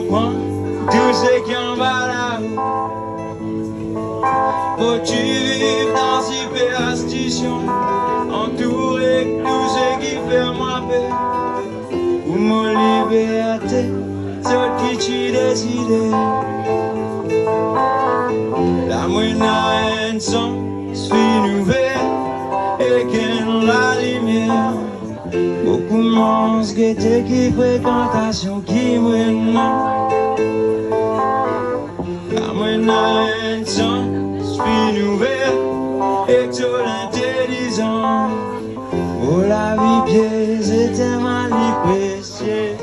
comprends tout ce qui en va là-haut. Faut-tu vivre dans superstition, entouré de tout ce qui fait moi peur, ou mon liberté, ce qui tu décides. La moine a un sens nouvelle et qu'elle la lumière. Beaucoup moins guetter qui fréquentation qui mène. La moine a un sens nouvelle et que l'intelligence. Oh la vie pièce était mal précieux.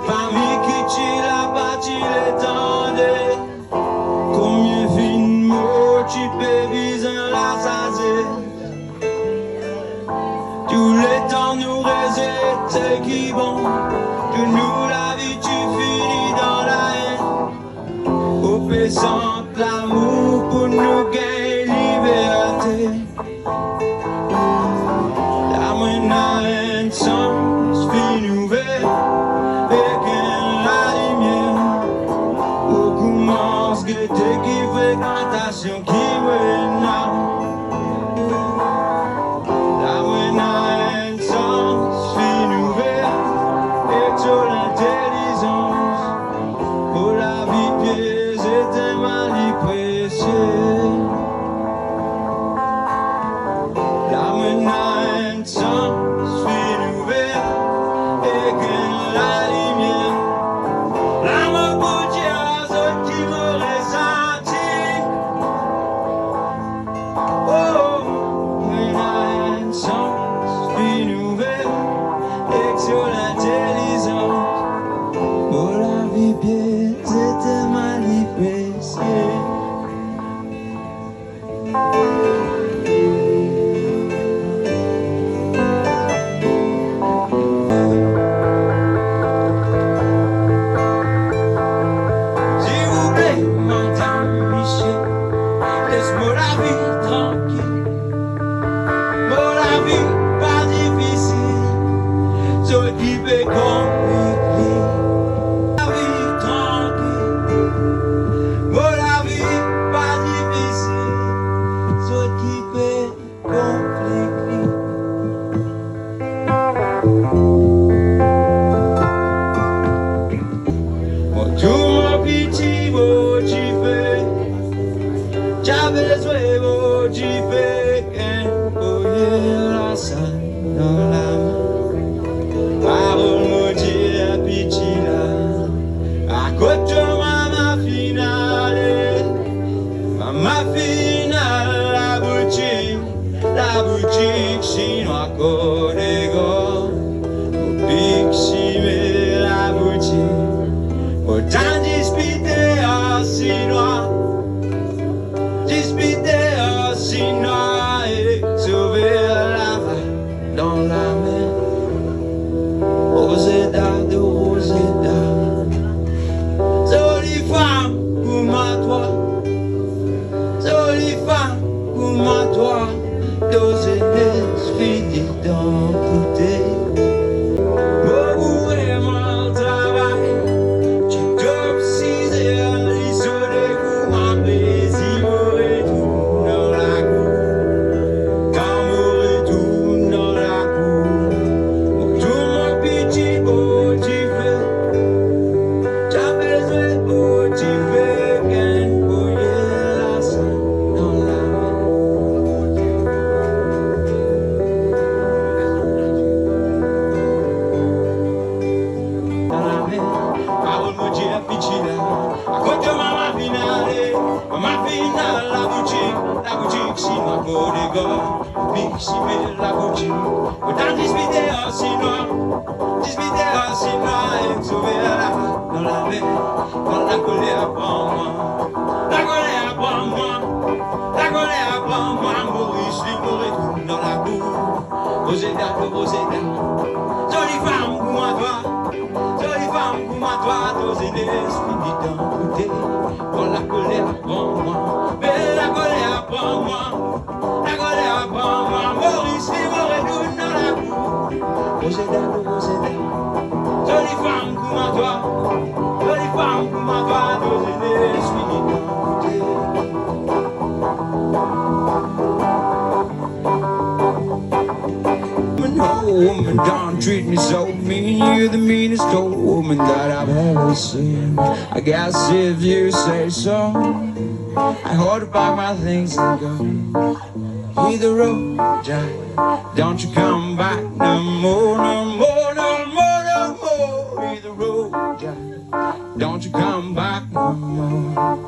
Famille qui tue la partie l'étendue. Combien fin mots tu peux viser la sazée. Tout le temps nous réserve c'est qui bon. De nous la vie tu finis dans la haine. Au pesant l'amour pour nous gagner liberté. La moine a un sens vie nouvelle. Qui fréquentation qui mène la mène à un sens nouvelle et sur l'intelligence pour la vie pièce était mal précieux. La mène à un sens nouvelle et que la lumière l'amour pour Dieu qui me sur l'intelligence, pour la vie pièce c'était mal précieux. S'il vous plaît, m'entends Michel, laisse-moi la vie tranquille, moi la vie pas difficile. Ce qui peut compliquer la vie tranquille, oh la vie pas difficile. Ce qui peut compliquer. Mon tout mon petit beau tu fais, j'avais besoin beau tu fais, qu'un la salle dans la main. Parole maudit pitié là, à côté de ma finale, la boutique chinois Codego, au pic chimé la boutique, autant disputé en chinois, et sauver la vague dans la mer. Rosetta de Rosetta, jolie femme comme à toi, jolie femme comme à toi, dosée d'esprit dans bouteille. Beaucoup vraiment le travail, tu dors 6 heures, isolé comme un plaisir, et tout dans la cour, quand on retourne dans la cour, tout mon petit beau tu fais, t'as besoin beau tu fais, qu'un bouillet la sang dans la main. Dans la main, parole mon Dieu pitié là, à côté de ma finale, la boutique chinois Codego, pic chimé la boutique, autant disputé en chinois, et sauver la dans la mer, dans la colère prend moi, la colère prend moi, Maurice, lui pour retourner dans Rosetta, Rosetta, jolie femme pour moi toi, jolie femme pour moi toi, doser l'esprit d'identité. Quand la colère prend moi, mais la colère prend moi, la colère prend moi. Maurice, Maurice, nous dans la cour. Rosetta, Rosetta, jolie femme pour moi toi, jolie femme pour moi toi, doser l'esprit d'identité. Woman, don't treat me so mean. You're the meanest old woman that I've ever seen. I guess if you say so, I hold back my things and go. Hit the road, Jack. Don't you come back no more, no more, no more, no more. Hit the road, Jack. Don't you come back no more.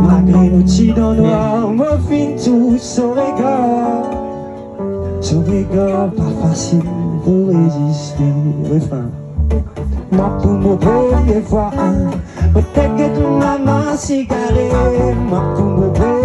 Malgré nos tidons noirs, on fin tout son regard. Son regard pas facile pour résister. Refrain. Moi pour mon première fois, peut-être que ton maman s'est garée. Moi pour mon première